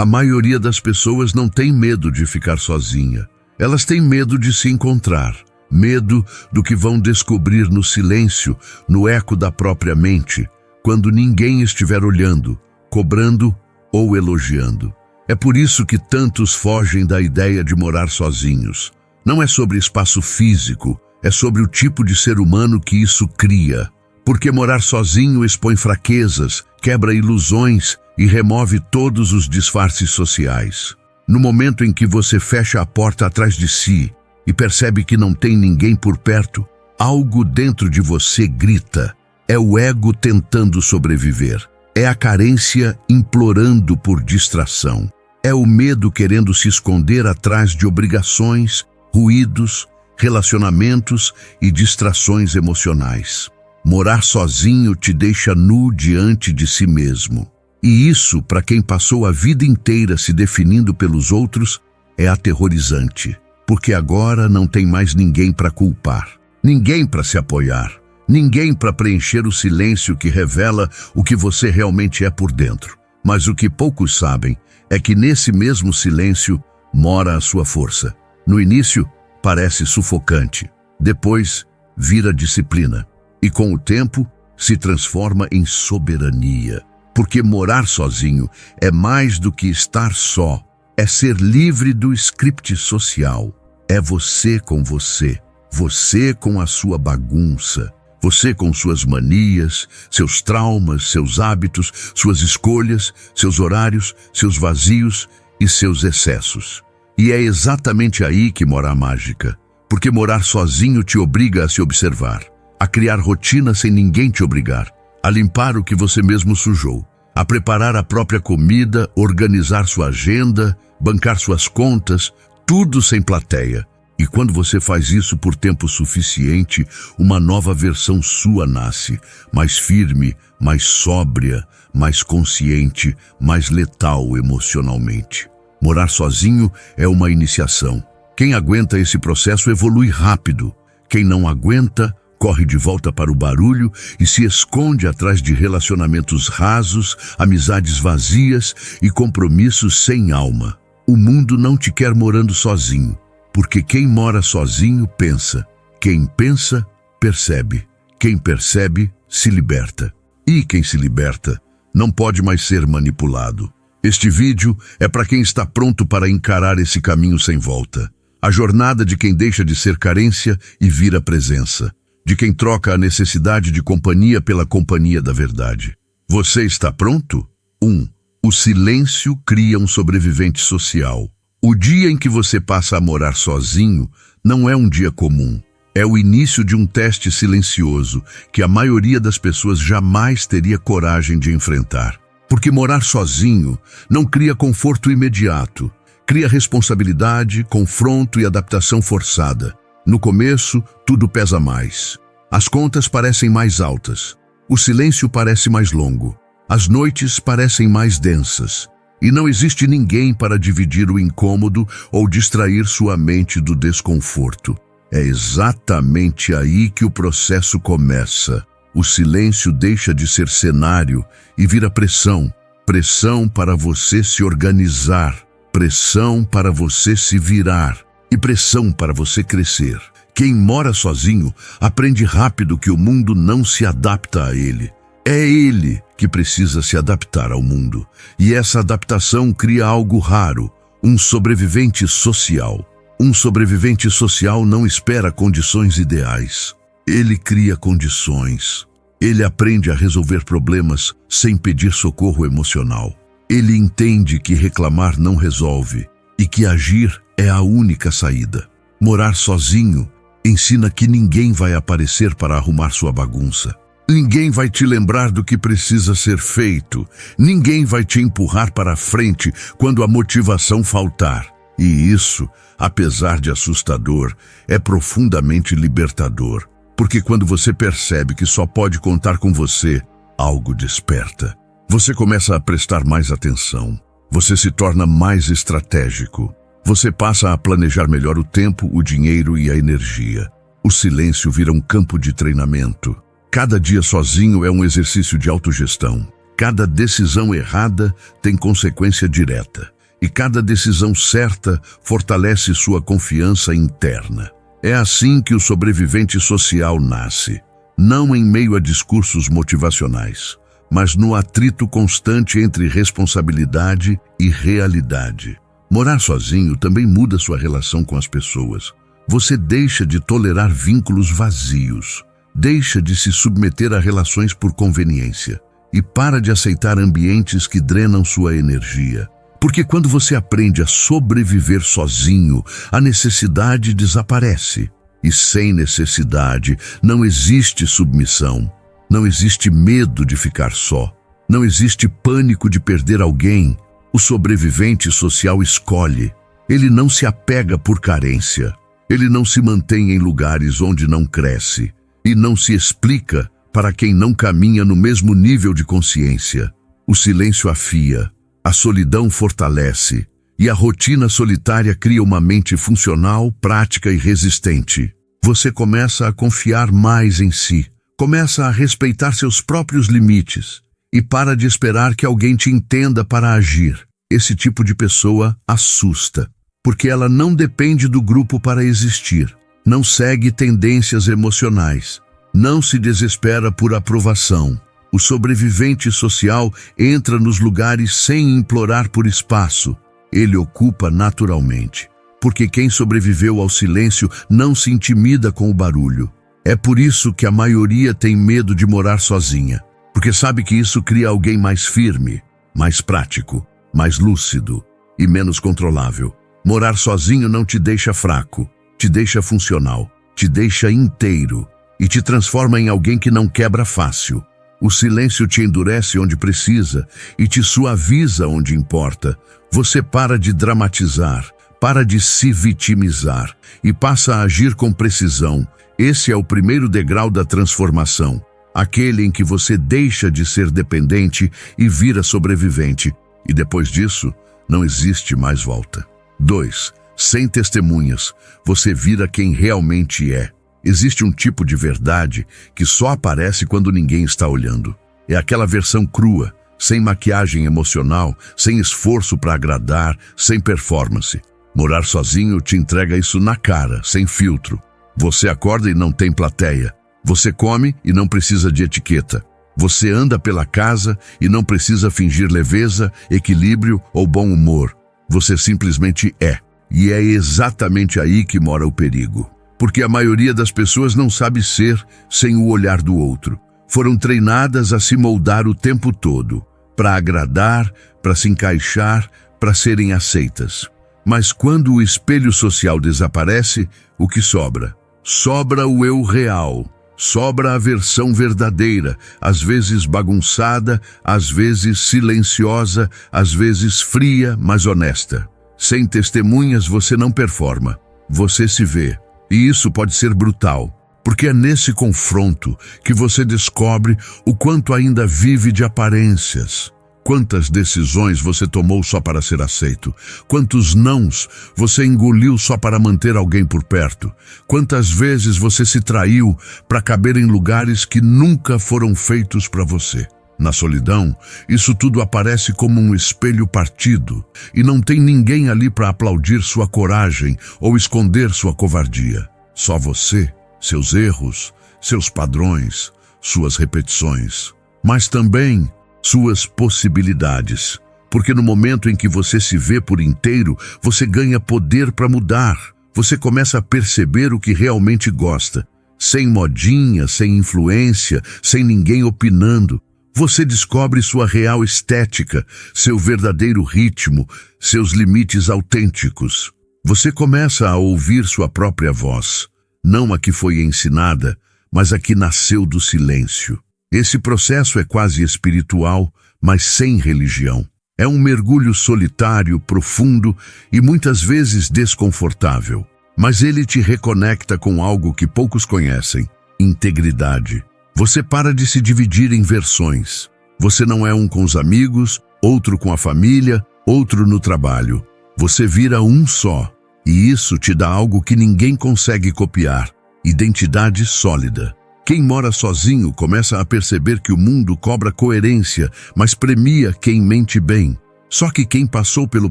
A maioria das pessoas não tem medo de ficar sozinha. Elas têm medo de se encontrar. Medo do que vão descobrir no silêncio, no eco da própria mente, quando ninguém estiver olhando, cobrando ou elogiando. É por isso que tantos fogem da ideia de morar sozinhos. Não é sobre espaço físico, é sobre o tipo de ser humano que isso cria. Porque morar sozinho expõe fraquezas, quebra ilusões e remove todos os disfarces sociais. No momento em que você fecha a porta atrás de si e percebe que não tem ninguém por perto, algo dentro de você grita. É o ego tentando sobreviver. É a carência implorando por distração. É o medo querendo se esconder atrás de obrigações, ruídos, relacionamentos e distrações emocionais. Morar sozinho te deixa nu diante de si mesmo. E isso, para quem passou a vida inteira se definindo pelos outros, é aterrorizante. Porque agora não tem mais ninguém para culpar, ninguém para se apoiar, ninguém para preencher o silêncio que revela o que você realmente é por dentro. Mas o que poucos sabem é que nesse mesmo silêncio mora a sua força. No início, parece sufocante. Depois, vira disciplina. E com o tempo, se transforma em soberania. Porque morar sozinho é mais do que estar só. É ser livre do script social. É você com você. Você com a sua bagunça. Você com suas manias, seus traumas, seus hábitos, suas escolhas, seus horários, seus vazios e seus excessos. E é exatamente aí que mora a mágica. Porque morar sozinho te obriga a se observar, a criar rotina sem ninguém te obrigar, a limpar o que você mesmo sujou, a preparar a própria comida, organizar sua agenda, bancar suas contas, tudo sem plateia. E quando você faz isso por tempo suficiente, uma nova versão sua nasce, mais firme, mais sóbria, mais consciente, mais letal emocionalmente. Morar sozinho é uma iniciação. Quem aguenta esse processo evolui rápido. Quem não aguenta, corre de volta para o barulho e se esconde atrás de relacionamentos rasos, amizades vazias e compromissos sem alma. O mundo não te quer morando sozinho, porque quem mora sozinho pensa. Quem pensa, percebe. Quem percebe, se liberta. E quem se liberta, não pode mais ser manipulado. Este vídeo é para quem está pronto para encarar esse caminho sem volta. A jornada de quem deixa de ser carência e vira presença. De quem troca a necessidade de companhia pela companhia da verdade. Você está pronto? 1. O silêncio cria um sobrevivente social. O dia em que você passa a morar sozinho não é um dia comum. É o início de um teste silencioso que a maioria das pessoas jamais teria coragem de enfrentar. Porque morar sozinho não cria conforto imediato. Cria responsabilidade, confronto e adaptação forçada. No começo, tudo pesa mais. As contas parecem mais altas. O silêncio parece mais longo. As noites parecem mais densas. E não existe ninguém para dividir o incômodo ou distrair sua mente do desconforto. É exatamente aí que o processo começa. O silêncio deixa de ser cenário e vira pressão. Pressão para você se organizar. Pressão para você se virar. E pressão para você crescer. Quem mora sozinho aprende rápido que o mundo não se adapta a ele. É ele que precisa se adaptar ao mundo. E essa adaptação cria algo raro, um sobrevivente social. Um sobrevivente social não espera condições ideais. Ele cria condições. Ele aprende a resolver problemas sem pedir socorro emocional. Ele entende que reclamar não resolve e que agir é a única saída. Morar sozinho ensina que ninguém vai aparecer para arrumar sua bagunça. Ninguém vai te lembrar do que precisa ser feito. Ninguém vai te empurrar para a frente quando a motivação faltar. E isso, apesar de assustador, é profundamente libertador. Porque quando você percebe que só pode contar com você, algo desperta. Você começa a prestar mais atenção. Você se torna mais estratégico. Você passa a planejar melhor o tempo, o dinheiro e a energia. O silêncio vira um campo de treinamento. Cada dia sozinho é um exercício de autogestão. cada decisão errada tem consequência direta, e cada decisão certa fortalece sua confiança interna. É assim que o sobrevivente social nasce, não em meio a discursos motivacionais, mas no atrito constante entre responsabilidade e realidade. Morar sozinho também muda sua relação com as pessoas. Você deixa de tolerar vínculos vazios, deixa de se submeter a relações por conveniência e para de aceitar ambientes que drenam sua energia. Porque quando você aprende a sobreviver sozinho, a necessidade desaparece. E sem necessidade não existe submissão, não existe medo de ficar só, não existe pânico de perder alguém. O sobrevivente social escolhe. Ele não se apega por carência. Ele não se mantém em lugares onde não cresce e não se explica para quem não caminha no mesmo nível de consciência. O silêncio afia, a solidão fortalece e a rotina solitária cria uma mente funcional, prática e resistente. Você começa a confiar mais em si, começa a respeitar seus próprios limites e para de esperar que alguém te entenda para agir. Esse tipo de pessoa assusta, porque ela não depende do grupo para existir, não segue tendências emocionais, não se desespera por aprovação. O sobrevivente social entra nos lugares sem implorar por espaço. Ele ocupa naturalmente, porque quem sobreviveu ao silêncio não se intimida com o barulho. É por isso que a maioria tem medo de morar sozinha, porque sabe que isso cria alguém mais firme, mais prático, mais lúcido e menos controlável. Morar sozinho não te deixa fraco, te deixa funcional, te deixa inteiro e te transforma em alguém que não quebra fácil. O silêncio te endurece onde precisa e te suaviza onde importa. Você para de dramatizar, para de se vitimizar e passa a agir com precisão. Esse é o primeiro degrau da transformação, aquele em que você deixa de ser dependente e vira sobrevivente. E depois disso, não existe mais volta. 2. Sem testemunhas, você vira quem realmente é. Existe um tipo de verdade que só aparece quando ninguém está olhando. É aquela versão crua, sem maquiagem emocional, sem esforço para agradar, sem performance. Morar sozinho te entrega isso na cara, sem filtro. Você acorda e não tem plateia. Você come e não precisa de etiqueta. Você anda pela casa e não precisa fingir leveza, equilíbrio ou bom humor. Você simplesmente é. E é exatamente aí que mora o perigo. Porque a maioria das pessoas não sabe ser sem o olhar do outro. Foram treinadas a se moldar o tempo todo, para agradar, para se encaixar, para serem aceitas. Mas quando o espelho social desaparece, o que sobra? Sobra o eu real, sobra a versão verdadeira, às vezes bagunçada, às vezes silenciosa, às vezes fria, mas honesta. Sem testemunhas você não performa, você se vê. E isso pode ser brutal, porque é nesse confronto que você descobre o quanto ainda vive de aparências. Quantas decisões você tomou só para ser aceito? Quantos nãos você engoliu só para manter alguém por perto? Quantas vezes você se traiu para caber em lugares que nunca foram feitos para você? Na solidão, isso tudo aparece como um espelho partido, e não tem ninguém ali para aplaudir sua coragem ou esconder sua covardia. Só você, seus erros, seus padrões, suas repetições, mas também suas possibilidades. Porque no momento em que você se vê por inteiro, você ganha poder para mudar. Você começa a perceber o que realmente gosta, sem modinha, sem influência, sem ninguém opinando. Você descobre sua real estética, seu verdadeiro ritmo, seus limites autênticos. Você começa a ouvir sua própria voz, não a que foi ensinada, mas a que nasceu do silêncio. Esse processo é quase espiritual, mas sem religião. É um mergulho solitário, profundo e muitas vezes desconfortável. Mas ele te reconecta com algo que poucos conhecem: integridade. Você para de se dividir em versões. Você não é um com os amigos, outro com a família, outro no trabalho. Você vira um só. E isso te dá algo que ninguém consegue copiar: identidade sólida. Quem mora sozinho começa a perceber que o mundo cobra coerência, mas premia quem mente bem. Só que quem passou pelo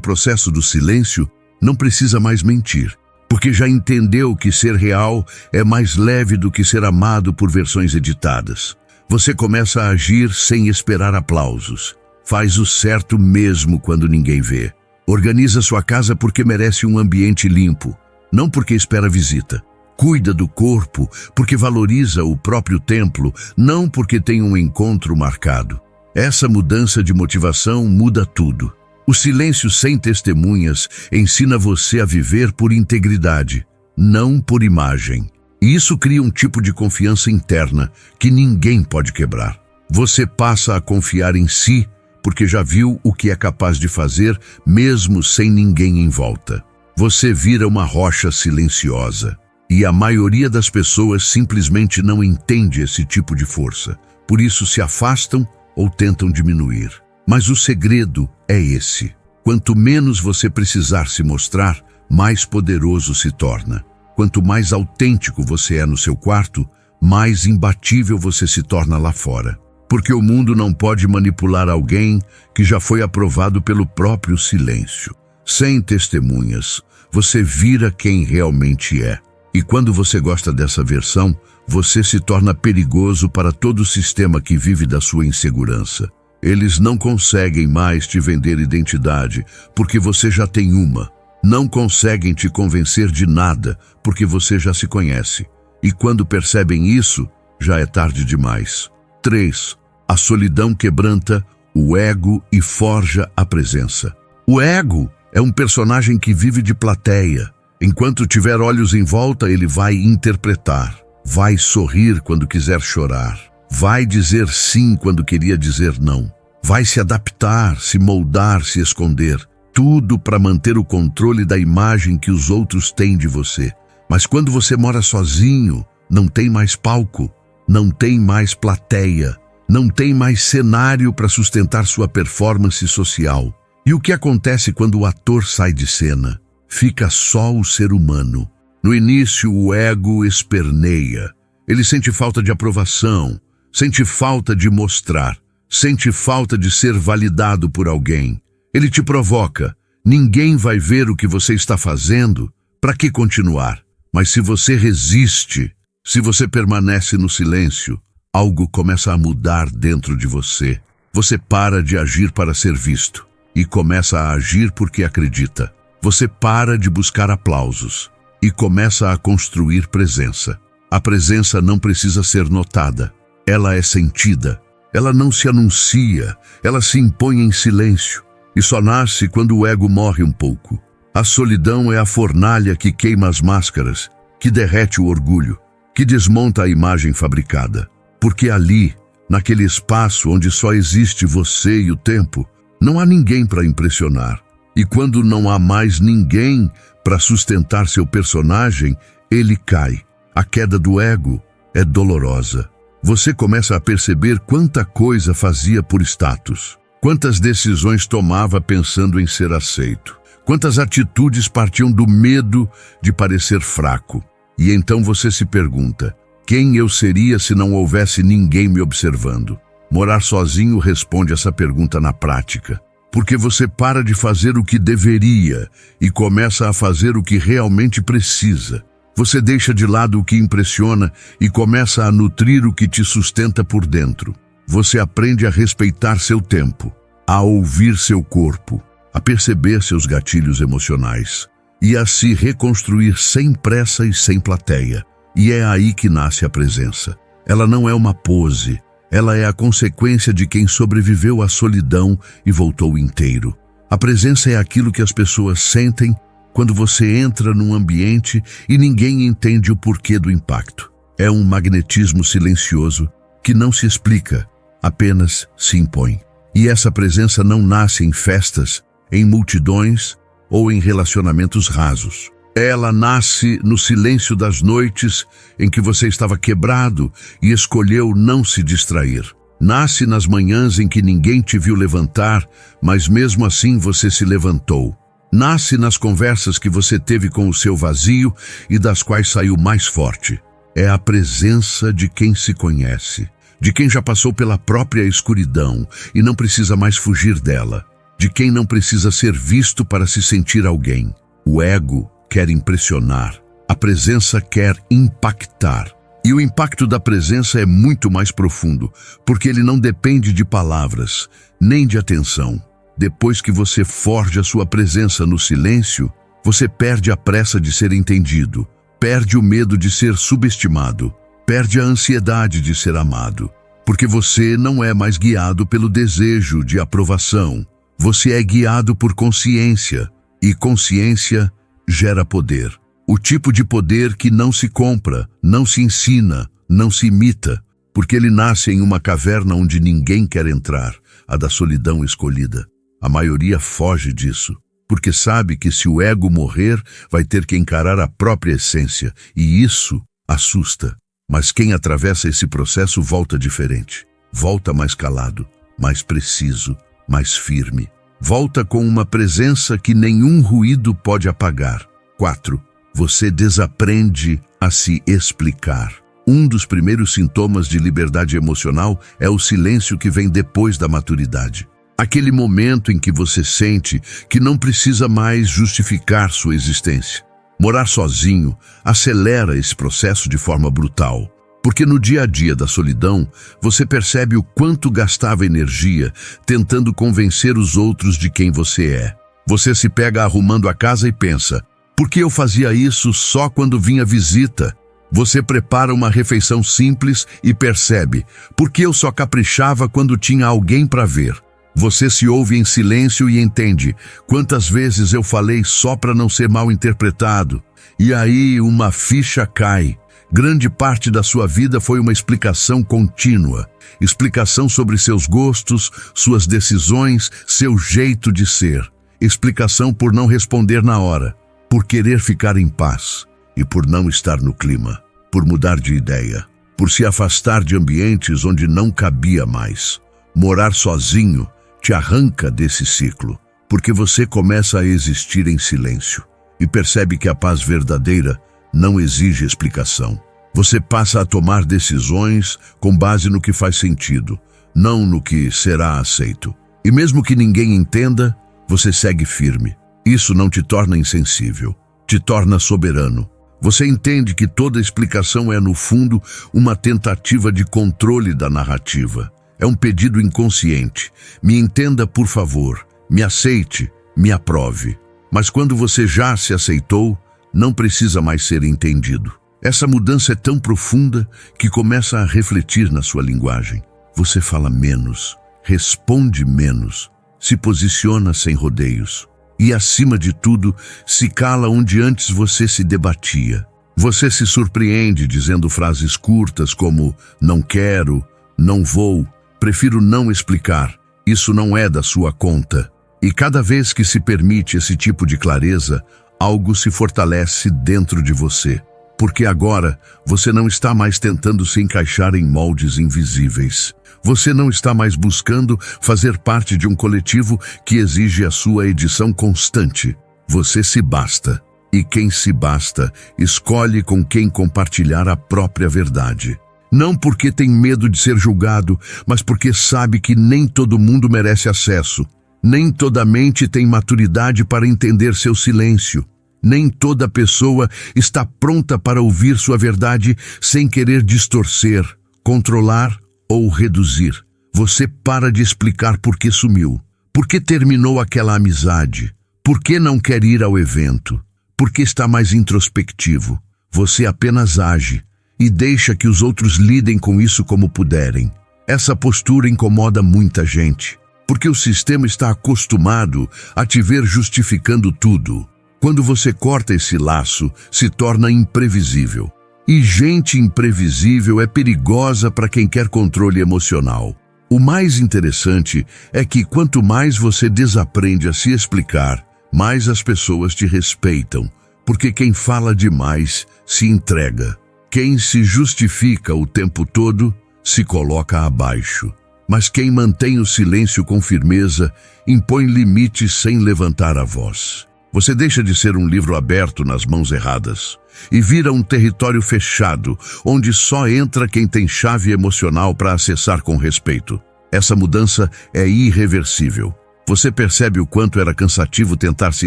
processo do silêncio não precisa mais mentir, porque já entendeu que ser real é mais leve do que ser amado por versões editadas. Você começa a agir sem esperar aplausos. Faz o certo mesmo quando ninguém vê. Organiza sua casa porque merece um ambiente limpo, não porque espera visita. Cuida do corpo porque valoriza o próprio templo, não porque tem um encontro marcado. Essa mudança de motivação muda tudo. O silêncio sem testemunhas ensina você a viver por integridade, não por imagem. E isso cria um tipo de confiança interna que ninguém pode quebrar. Você passa a confiar em si porque já viu o que é capaz de fazer mesmo sem ninguém em volta. Você vira uma rocha silenciosa. E a maioria das pessoas simplesmente não entende esse tipo de força. Por isso se afastam ou tentam diminuir. Mas o segredo é esse. Quanto menos você precisar se mostrar, mais poderoso se torna. Quanto mais autêntico você é no seu quarto, mais imbatível você se torna lá fora. Porque o mundo não pode manipular alguém que já foi aprovado pelo próprio silêncio. Sem testemunhas, você vira quem realmente é. E quando você gosta dessa versão, você se torna perigoso para todo o sistema que vive da sua insegurança. Eles não conseguem mais te vender identidade, porque você já tem uma. Não conseguem te convencer de nada, porque você já se conhece. E quando percebem isso, já é tarde demais. 3. A solidão quebranta o ego e forja a presença. O ego é um personagem que vive de plateia. Enquanto tiver olhos em volta, ele vai interpretar. Vai sorrir quando quiser chorar. Vai dizer sim quando queria dizer não. Vai se adaptar, se moldar, se esconder. Tudo para manter o controle da imagem que os outros têm de você. Mas quando você mora sozinho, não tem mais palco, não tem mais plateia, não tem mais cenário para sustentar sua performance social. E o que acontece quando o ator sai de cena? Fica só o ser humano. No início, o ego esperneia. Ele sente falta de aprovação, sente falta de mostrar, sente falta de ser validado por alguém. Ele te provoca. Ninguém vai ver o que você está fazendo. Para que continuar? Mas se você resiste, se você permanece no silêncio, algo começa a mudar dentro de você. Você para de agir para ser visto e começa a agir porque acredita. Você para de buscar aplausos e começa a construir presença. A presença não precisa ser notada. Ela é sentida. Ela não se anuncia. Ela se impõe em silêncio. E só nasce quando o ego morre um pouco. A solidão é a fornalha que queima as máscaras, que derrete o orgulho, que desmonta a imagem fabricada. Porque ali, naquele espaço onde só existe você e o tempo, não há ninguém para impressionar. E quando não há mais ninguém para sustentar seu personagem, ele cai. A queda do ego é dolorosa. Você começa a perceber quanta coisa fazia por status, quantas decisões tomava pensando em ser aceito, quantas atitudes partiam do medo de parecer fraco. E então você se pergunta, quem eu seria se não houvesse ninguém me observando? Morar sozinho responde essa pergunta na prática. Porque você para de fazer o que deveria e começa a fazer o que realmente precisa. Você deixa de lado o que impressiona e começa a nutrir o que te sustenta por dentro. Você aprende a respeitar seu tempo, a ouvir seu corpo, a perceber seus gatilhos emocionais e a se reconstruir sem pressa e sem plateia. E é aí que nasce a presença. Ela não é uma pose. Ela é a consequência de quem sobreviveu à solidão e voltou inteiro. A presença é aquilo que as pessoas sentem quando você entra num ambiente e ninguém entende o porquê do impacto. É um magnetismo silencioso que não se explica, apenas se impõe. E essa presença não nasce em festas, em multidões ou em relacionamentos rasos. Ela nasce no silêncio das noites em que você estava quebrado e escolheu não se distrair. Nasce nas manhãs em que ninguém te viu levantar, mas mesmo assim você se levantou. Nasce nas conversas que você teve com o seu vazio e das quais saiu mais forte. É a presença de quem se conhece, de quem já passou pela própria escuridão e não precisa mais fugir dela, de quem não precisa ser visto para se sentir alguém. O ego quer impressionar, a presença quer impactar. E o impacto da presença é muito mais profundo, porque ele não depende de palavras, nem de atenção. Depois que você forja a sua presença no silêncio, você perde a pressa de ser entendido, perde o medo de ser subestimado, perde a ansiedade de ser amado, porque você não é mais guiado pelo desejo de aprovação. Você é guiado por consciência, e consciência gera poder. O tipo de poder que não se compra, não se ensina, não se imita, porque ele nasce em uma caverna onde ninguém quer entrar, a da solidão escolhida. A maioria foge disso, porque sabe que se o ego morrer, vai ter que encarar a própria essência, e isso assusta. Mas quem atravessa esse processo volta diferente. Volta mais calado, mais preciso, mais firme. Volta com uma presença que nenhum ruído pode apagar. 4. Você desaprende a se explicar. Um dos primeiros sintomas de liberdade emocional é o silêncio que vem depois da maturidade. Aquele momento em que você sente que não precisa mais justificar sua existência. Morar sozinho acelera esse processo de forma brutal, porque no dia a dia da solidão, você percebe o quanto gastava energia tentando convencer os outros de quem você é. Você se pega arrumando a casa e pensa: por que eu fazia isso só quando vinha visita? Você prepara uma refeição simples e percebe: por que eu só caprichava quando tinha alguém para ver? Você se ouve em silêncio e entende: quantas vezes eu falei só para não ser mal interpretado? E aí uma ficha cai. Grande parte da sua vida foi uma explicação contínua. Explicação sobre seus gostos, suas decisões, seu jeito de ser. Explicação por não responder na hora, por querer ficar em paz e por não estar no clima, por mudar de ideia, por se afastar de ambientes onde não cabia mais. Morar sozinho te arranca desse ciclo, porque você começa a existir em silêncio e percebe que a paz verdadeira não exige explicação. Você passa a tomar decisões com base no que faz sentido, não no que será aceito. E mesmo que ninguém entenda, você segue firme. Isso não te torna insensível, te torna soberano. Você entende que toda explicação é, no fundo, uma tentativa de controle da narrativa. É um pedido inconsciente. Me entenda, por favor. Me aceite, me aprove. Mas quando você já se aceitou, não precisa mais ser entendido. Essa mudança é tão profunda que começa a refletir na sua linguagem. Você fala menos, responde menos, se posiciona sem rodeios. E, acima de tudo, se cala onde antes você se debatia. Você se surpreende dizendo frases curtas como não quero, não vou, prefiro não explicar, isso não é da sua conta. E cada vez que se permite esse tipo de clareza, algo se fortalece dentro de você. Porque agora você não está mais tentando se encaixar em moldes invisíveis. Você não está mais buscando fazer parte de um coletivo que exige a sua edição constante. Você se basta. E quem se basta, escolhe com quem compartilhar a própria verdade. Não porque tem medo de ser julgado, mas porque sabe que nem todo mundo merece acesso. Nem toda mente tem maturidade para entender seu silêncio. Nem toda pessoa está pronta para ouvir sua verdade sem querer distorcer, controlar ou reduzir. Você para de explicar por que sumiu, por que terminou aquela amizade, por que não quer ir ao evento, por que está mais introspectivo. Você apenas age e deixa que os outros lidem com isso como puderem. Essa postura incomoda muita gente, porque o sistema está acostumado a te ver justificando tudo. Quando você corta esse laço, se torna imprevisível. E gente imprevisível é perigosa para quem quer controle emocional. O mais interessante é que quanto mais você desaprende a se explicar, mais as pessoas te respeitam, porque quem fala demais se entrega. Quem se justifica o tempo todo se coloca abaixo. Mas quem mantém o silêncio com firmeza impõe limites sem levantar a voz. Você deixa de ser um livro aberto nas mãos erradas e vira um território fechado, onde só entra quem tem chave emocional para acessar com respeito. Essa mudança é irreversível. Você percebe o quanto era cansativo tentar se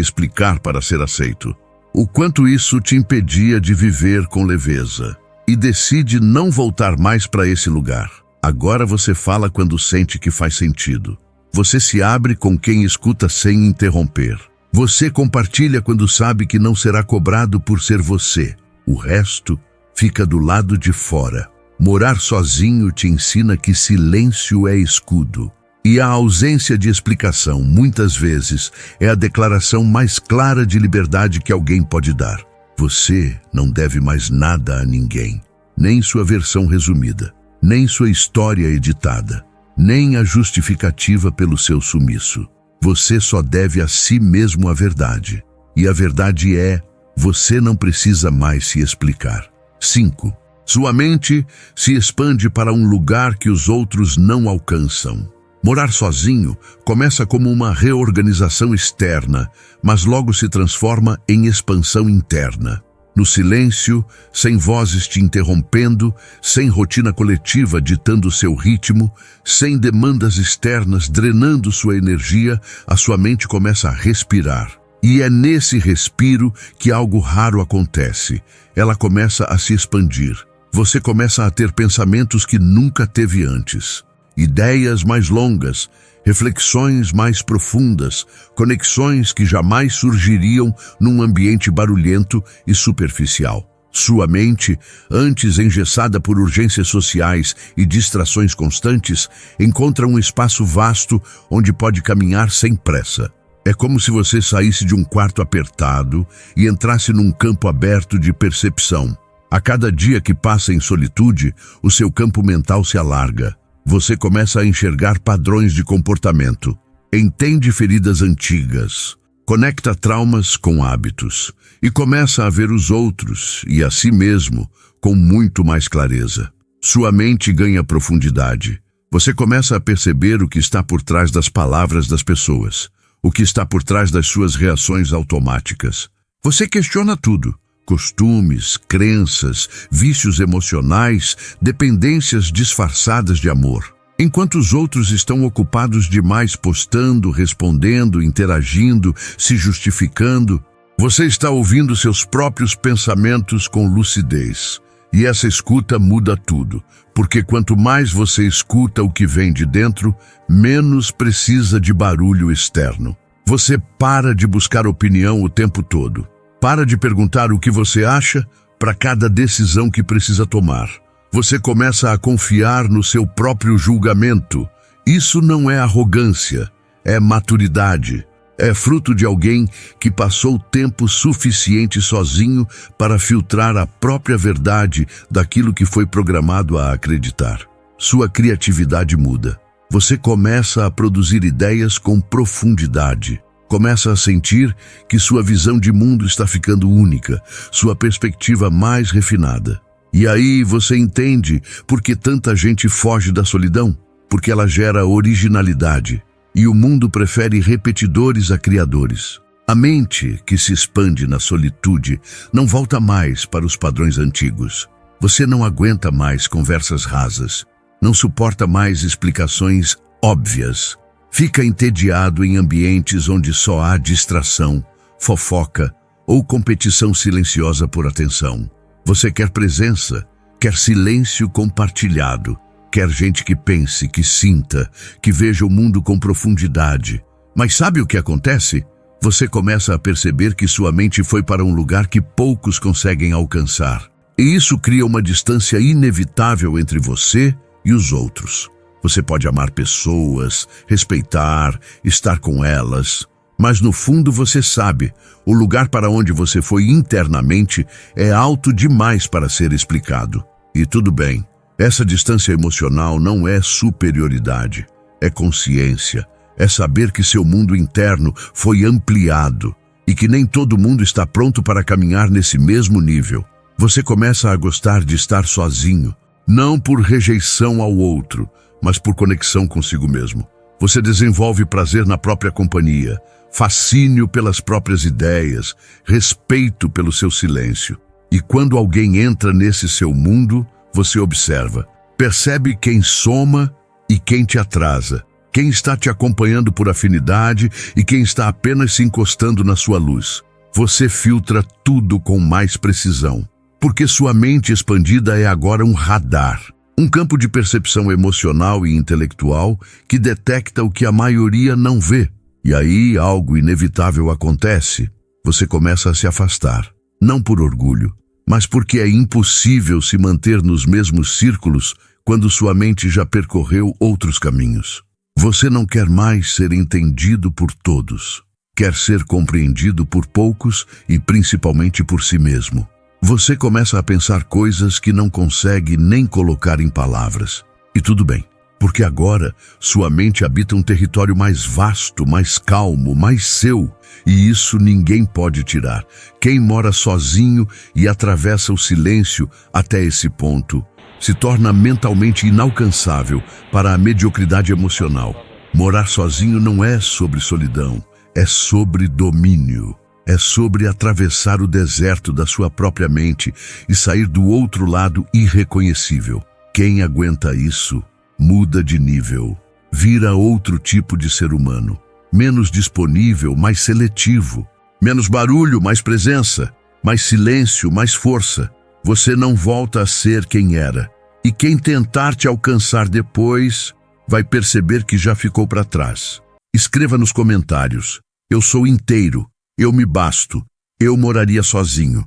explicar para ser aceito. O quanto isso te impedia de viver com leveza. E decide não voltar mais para esse lugar. Agora você fala quando sente que faz sentido. Você se abre com quem escuta sem interromper. Você compartilha quando sabe que não será cobrado por ser você. O resto fica do lado de fora. Morar sozinho te ensina que silêncio é escudo. E a ausência de explicação, muitas vezes, é a declaração mais clara de liberdade que alguém pode dar. Você não deve mais nada a ninguém. Nem sua versão resumida, nem sua história editada, nem a justificativa pelo seu sumiço. Você só deve a si mesmo a verdade. E a verdade é, você não precisa mais se explicar. 5. Sua mente se expande para um lugar que os outros não alcançam. Morar sozinho começa como uma reorganização externa, mas logo se transforma em expansão interna. No silêncio, sem vozes te interrompendo, sem rotina coletiva ditando seu ritmo, sem demandas externas drenando sua energia, a sua mente começa a respirar. E é nesse respiro que algo raro acontece. Ela começa a se expandir. Você começa a ter pensamentos que nunca teve antes. Ideias mais longas, reflexões mais profundas, conexões que jamais surgiriam num ambiente barulhento e superficial. Sua mente, antes engessada por urgências sociais e distrações constantes, encontra um espaço vasto onde pode caminhar sem pressa. É como se você saísse de um quarto apertado e entrasse num campo aberto de percepção. A cada dia que passa em solitude, o seu campo mental se alarga. Você começa a enxergar padrões de comportamento, entende feridas antigas, conecta traumas com hábitos e começa a ver os outros e a si mesmo com muito mais clareza. Sua mente ganha profundidade. Você começa a perceber o que está por trás das palavras das pessoas, o que está por trás das suas reações automáticas. Você questiona tudo. Costumes, crenças, vícios emocionais, dependências disfarçadas de amor. Enquanto os outros estão ocupados demais postando, respondendo, interagindo, se justificando, você está ouvindo seus próprios pensamentos com lucidez. E essa escuta muda tudo, porque quanto mais você escuta o que vem de dentro, menos precisa de barulho externo. Você para de buscar opinião o tempo todo. Para de perguntar o que você acha para cada decisão que precisa tomar. Você começa a confiar no seu próprio julgamento. Isso não é arrogância, é maturidade. É fruto de alguém que passou tempo suficiente sozinho para filtrar a própria verdade daquilo que foi programado a acreditar. Sua criatividade muda. Você começa a produzir ideias com profundidade. Começa a sentir que sua visão de mundo está ficando única, sua perspectiva mais refinada. E aí você entende por que tanta gente foge da solidão, porque ela gera originalidade, e o mundo prefere repetidores a criadores. A mente que se expande na solitude não volta mais para os padrões antigos. Você não aguenta mais conversas rasas, não suporta mais explicações óbvias. Fica entediado em ambientes onde só há distração, fofoca ou competição silenciosa por atenção. Você quer presença, quer silêncio compartilhado, quer gente que pense, que sinta, que veja o mundo com profundidade. Mas sabe o que acontece? Você começa a perceber que sua mente foi para um lugar que poucos conseguem alcançar. E isso cria uma distância inevitável entre você e os outros. Você pode amar pessoas, respeitar, estar com elas, mas no fundo você sabe, o lugar para onde você foi internamente é alto demais para ser explicado. E tudo bem, essa distância emocional não é superioridade, é consciência, é saber que seu mundo interno foi ampliado e que nem todo mundo está pronto para caminhar nesse mesmo nível. Você começa a gostar de estar sozinho, não por rejeição ao outro, mas por conexão consigo mesmo. Você desenvolve prazer na própria companhia, fascínio pelas próprias ideias, respeito pelo seu silêncio. E quando alguém entra nesse seu mundo, você observa. Percebe quem soma e quem te atrasa. Quem está te acompanhando por afinidade e quem está apenas se encostando na sua luz. Você filtra tudo com mais precisão. Porque sua mente expandida é agora um radar. Um campo de percepção emocional e intelectual que detecta o que a maioria não vê. E aí algo inevitável acontece. Você começa a se afastar. Não por orgulho, mas porque é impossível se manter nos mesmos círculos quando sua mente já percorreu outros caminhos. Você não quer mais ser entendido por todos. Quer ser compreendido por poucos e principalmente por si mesmo. Você começa a pensar coisas que não consegue nem colocar em palavras. E tudo bem, porque agora sua mente habita um território mais vasto, mais calmo, mais seu. E isso ninguém pode tirar. Quem mora sozinho e atravessa o silêncio até esse ponto se torna mentalmente inalcançável para a mediocridade emocional. Morar sozinho não é sobre solidão, é sobre domínio. É sobre atravessar o deserto da sua própria mente e sair do outro lado irreconhecível. Quem aguenta isso, muda de nível. Vira outro tipo de ser humano. Menos disponível, mais seletivo. Menos barulho, mais presença. Mais silêncio, mais força. Você não volta a ser quem era. E quem tentar te alcançar depois, vai perceber que já ficou para trás. Escreva nos comentários. Eu sou inteiro. Eu me basto. Eu moraria sozinho.